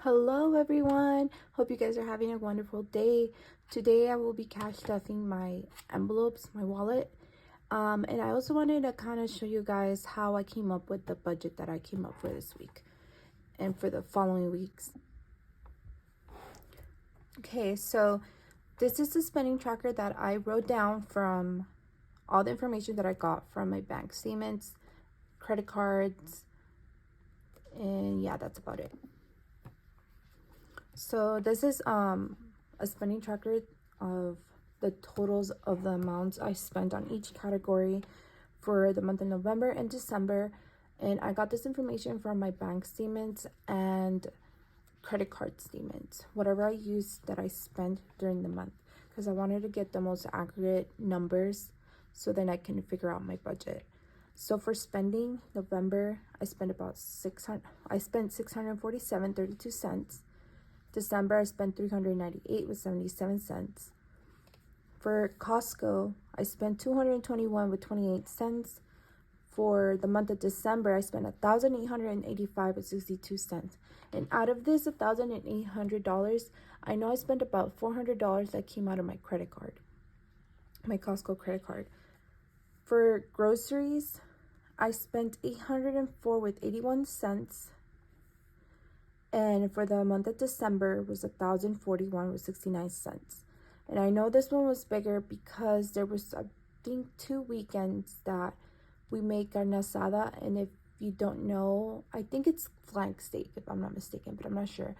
Hello everyone, hope you guys are having a wonderful day. Today I will be cash stuffing my envelopes, my wallet, and I also wanted to kind of show you guys how I came up with the budget that I came up for this week and for the following weeks. Okay, so this is the spending tracker that I wrote down from all the information that I got from my bank statements, credit cards, and yeah, that's about it. So this is a spending tracker of the totals of the amounts I spent on each category for the month of November and December. And I got this information from my bank statements and credit card statements, whatever I used that I spent during the month, because I wanted to get the most accurate numbers so then I can figure out my budget. So for spending, November, I spent about $647.32. December, I spent $398.77. For Costco, I spent $221.28. For the month of December, I spent $1,885.62. And out of this $1,800, I know I spent about $400 that came out of my credit card, my Costco credit card. For groceries, I spent $804.81. And for the month of December was $1,041.69. And I know this one was bigger because there was, I think, 2 weekends that we make carne asada. And if you don't know, I think it's flank steak if I'm not mistaken, but I'm not sure.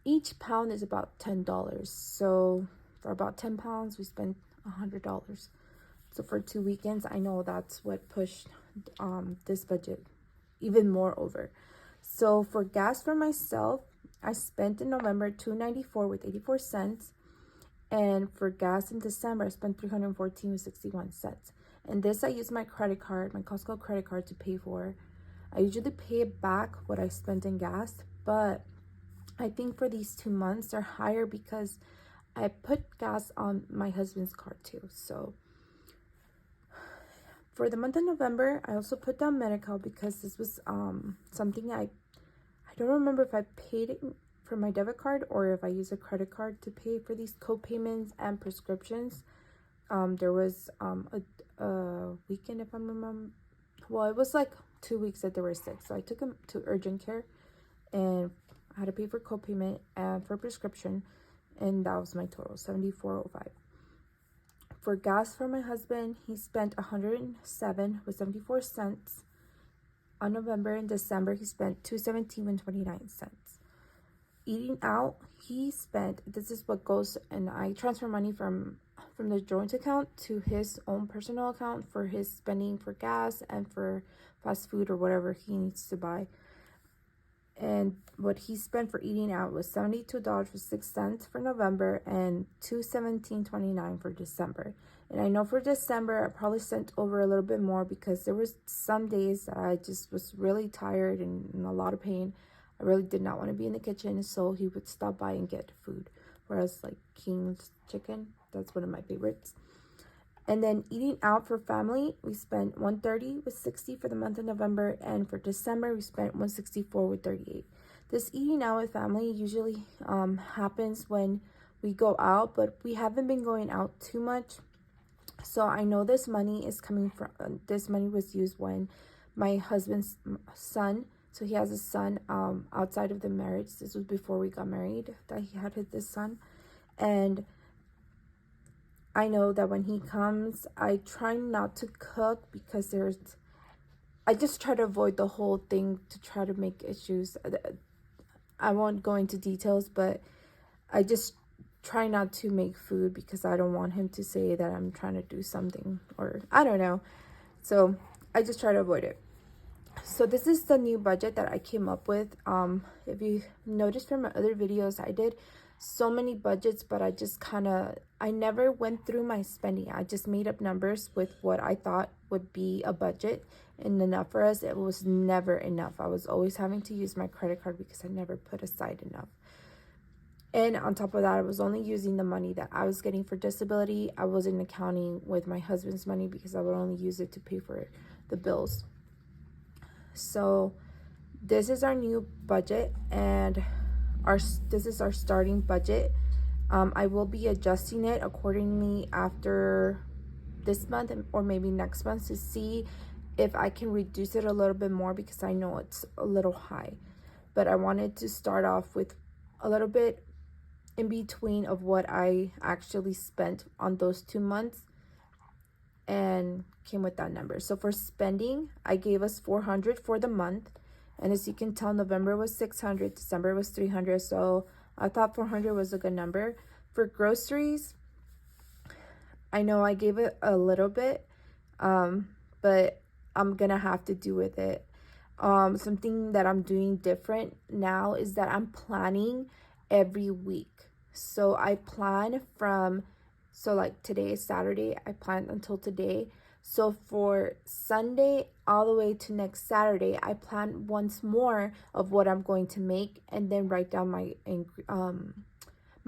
Each pound is about $10. So for about 10 pounds, we spent $100. So for 2 weekends, I know that's what pushed this budget even more over. So for gas for myself, I spent in November $294.84. And for gas in December, I spent $314.61. And this I use my credit card, my Costco credit card, to pay for. I usually pay it back what I spent in gas, but I think for these 2 months they're higher because I put gas on my husband's card too. So for the month of November, I also put down medical because this was something I don't remember if I paid it for my debit card or if I use a credit card to pay for these co-payments and prescriptions. There was a weekend, if I remember. Well, it was like 2 weeks that they were sick, so I took him to urgent care, and I had to pay for co-payment and for prescription, and that was my total, $74.05. For gas for my husband, he spent $107.74. On November and December, he spent $217.29. Eating out, he spent, this is what goes, and I transfer money from the joint account to his own personal account for his spending for gas and for fast food or whatever he needs to buy. And what he spent for eating out was $72.06 for November and $217.29 for December. And I know for December, I probably sent over a little bit more because there was some days that I just was really tired and in a lot of pain. I really did not want to be in the kitchen, so he would stop by and get food. Whereas like King's chicken, that's one of my favorites. And then eating out for family, we spent $130.60 for the month of November, and for December we spent $164.38. This eating out with family usually happens when we go out, but we haven't been going out too much. So I know this money is coming from, this money was used when my husband's son, so he has a son outside of the marriage. This was before we got married that he had this son. And I know that when he comes, I try not to cook because I just try to avoid the whole thing to try to make issues. I won't go into details, but I just try not to make food because I don't want him to say that I'm trying to do something, or I don't know. So I just try to avoid it. So this is the new budget that I came up with. If you noticed from my other videos, I did so many budgets, but I never went through my spending. I just made up numbers with what I thought would be a budget and enough for us. It was never enough. I was always having to use my credit card because I never put aside enough. And on top of that, I was only using the money that I was getting for disability. I wasn't accounting with my husband's money because I would only use it to pay for the bills. So this is our new budget, and this is our starting budget. I will be adjusting it accordingly after this month or maybe next month to see if I can reduce it a little bit more, because I know it's a little high. But I wanted to start off with a little bit in between of what I actually spent on those 2 months and came with that number. So for spending, I gave us $400 for the month. And as you can tell, November was $600, December was $300. So I thought $400 was a good number. For groceries, I know I gave it a little bit, but I'm gonna have to do with it. Something that I'm doing different now is that I'm planning every week. So I plan so like today is Saturday, I plan until today. So for Sunday all the way to next Saturday, I plan once more of what I'm going to make, and then write down my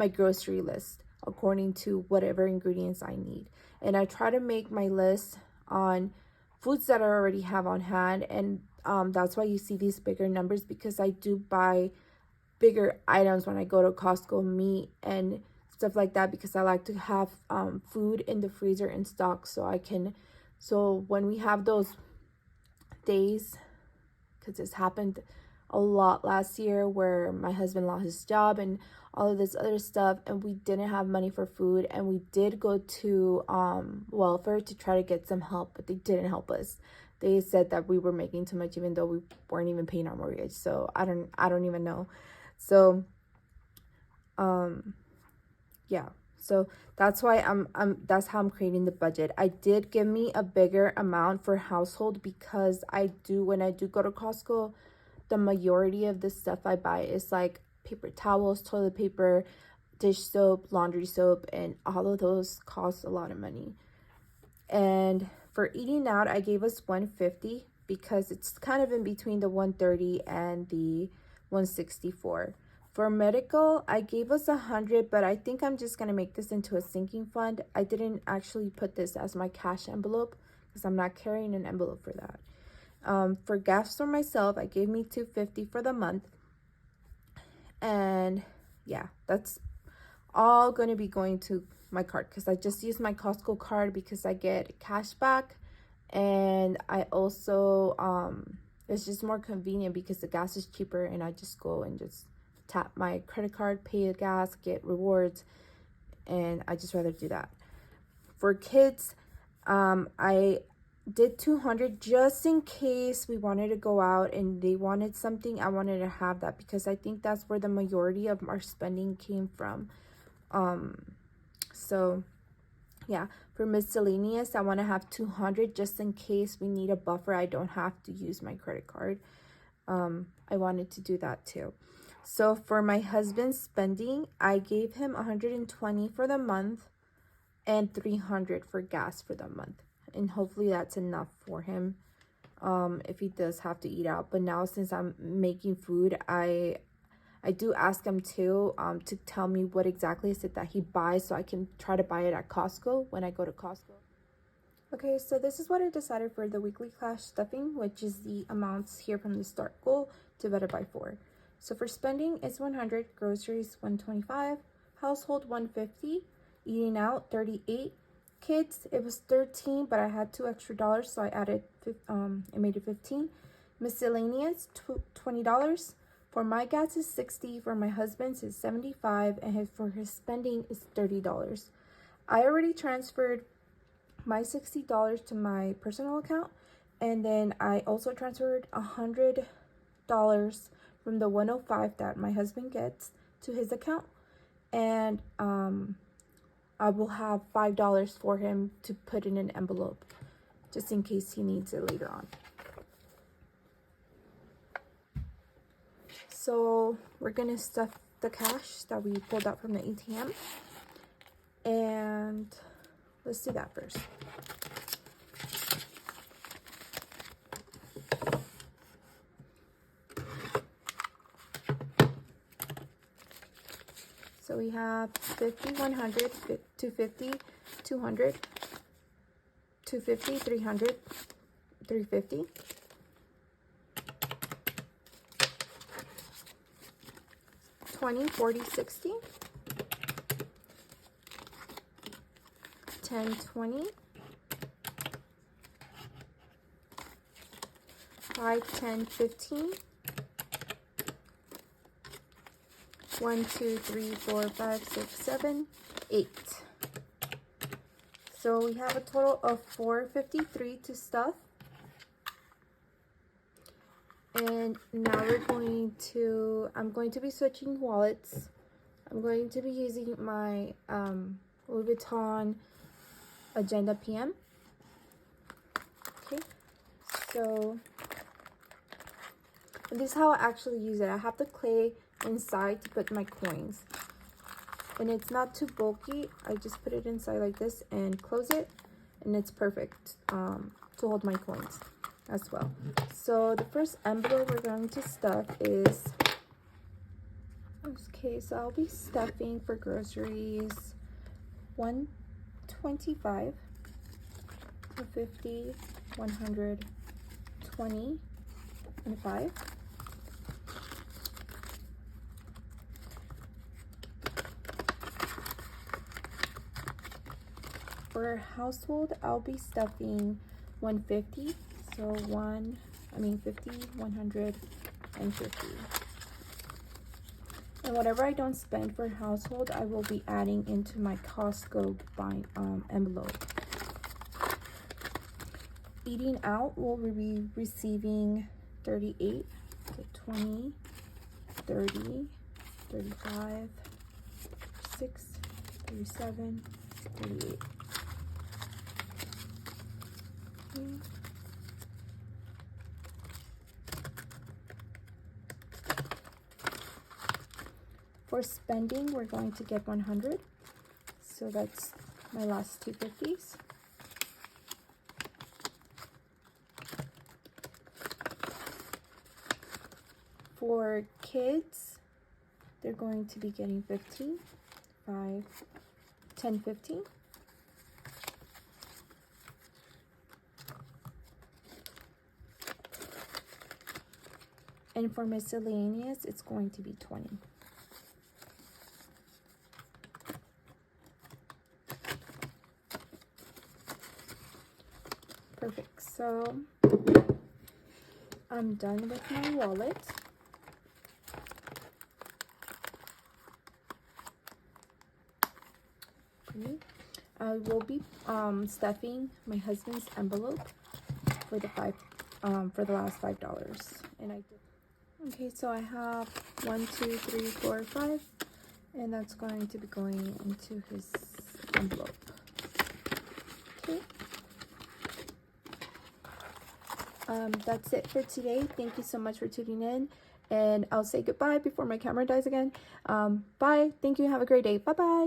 grocery list according to whatever ingredients I need. And I try to make my list on foods that I already have on hand, and that's why you see these bigger numbers, because I do buy bigger items when I go to Costco, meat and stuff like that, because I like to have food in the freezer in stock, so when we have those days, because this happened a lot last year where my husband lost his job and all of this other stuff, and we didn't have money for food, and we did go to welfare to try to get some help, but they didn't help us. They said that we were making too much even though we weren't even paying our mortgage. So I don't even know. So yeah, so that's why that's how I'm creating the budget. I did give me a bigger amount for household, because when I do go to Costco, the majority of the stuff I buy is like paper towels, toilet paper, dish soap, laundry soap, and all of those cost a lot of money. And for eating out, I gave us $150, because it's kind of in between the $130 and the $164. For medical, I gave us $100, but I think I'm just gonna make this into a sinking fund. I didn't actually put this as my cash envelope because I'm not carrying an envelope for that. For gas for myself, I gave me $250 for the month. And yeah, that's all going to be going to my card, because I just use my Costco card because I get cash back, and I also it's just more convenient because the gas is cheaper, and I just go and just tap my credit card, pay the gas, get rewards, and I just rather do that. For kids, I did $200 just in case we wanted to go out and they wanted something. I wanted to have that because I think that's where the majority of our spending came from. So yeah, for miscellaneous, I want to have $200 just in case we need a buffer. I don't have to use my credit card. I wanted to do that too. So for my husband's spending, I gave him $120 for the month and $300 for gas for the month. And hopefully that's enough for him if he does have to eat out. But now since I'm making food, I do ask him to tell me what exactly is it that he buys, so I can try to buy it at Costco when I go to Costco. Okay, so this is what I decided for the weekly cash stuffing, which is the amounts here from the start goal divided by 4. So for spending, it's 100, groceries 125, household 150, eating out 38, kids it was 13, but I had $2 extra, so I added I made it 15. Miscellaneous $20. For my gas is 60, for my husband's is 75, and for his spending is $30. I already transferred my $60 to my personal account, and then I also transferred $100 from the 105 that my husband gets to his account, and I will have $5 for him to put in an envelope just in case he needs it later on. So we're gonna stuff the cash that we pulled out from the ATM, and let's do that first. So we have 50, 100, 250, 200, 250, 300, 350. 20, 40, 60. 10, 20. 5, 10, 15. 1, 2, 3, 4, 5, 6, 7, 8. So we have a total of 453 to stuff. And now I'm going to be switching wallets. I'm going to be using my Louis Vuitton Agenda PM. Okay, so this is how I actually use it. I have the clay inside to put my coins. And it's not too bulky. I just put it inside like this and close it. And it's perfect to hold my coins as well. So the first envelope we're going to stuff is, okay, so I'll be stuffing for groceries 125, 250, 100, 20, and 5. For household, I'll be stuffing 150. So 50, 100, and 50. And whatever I don't spend for household, I will be adding into my Costco envelope. Eating out, we'll be receiving 38, so 20, 30, 35, 36, 37, 38. For spending, we're going to get 100. So that's my last 250s. For kids, they're going to be getting 15, 5, 10, 15. And for miscellaneous, it's going to be 20. Perfect. So I'm done with my wallet. Okay. I will be stuffing my husband's envelope for the last $5, and I did. Okay, so I have 1, 2, 3, 4, 5, and that's going to be going into his envelope. Okay. That's it for today. Thank you so much for tuning in, and I'll say goodbye before my camera dies again. Bye. Thank you. Have a great day. Bye bye.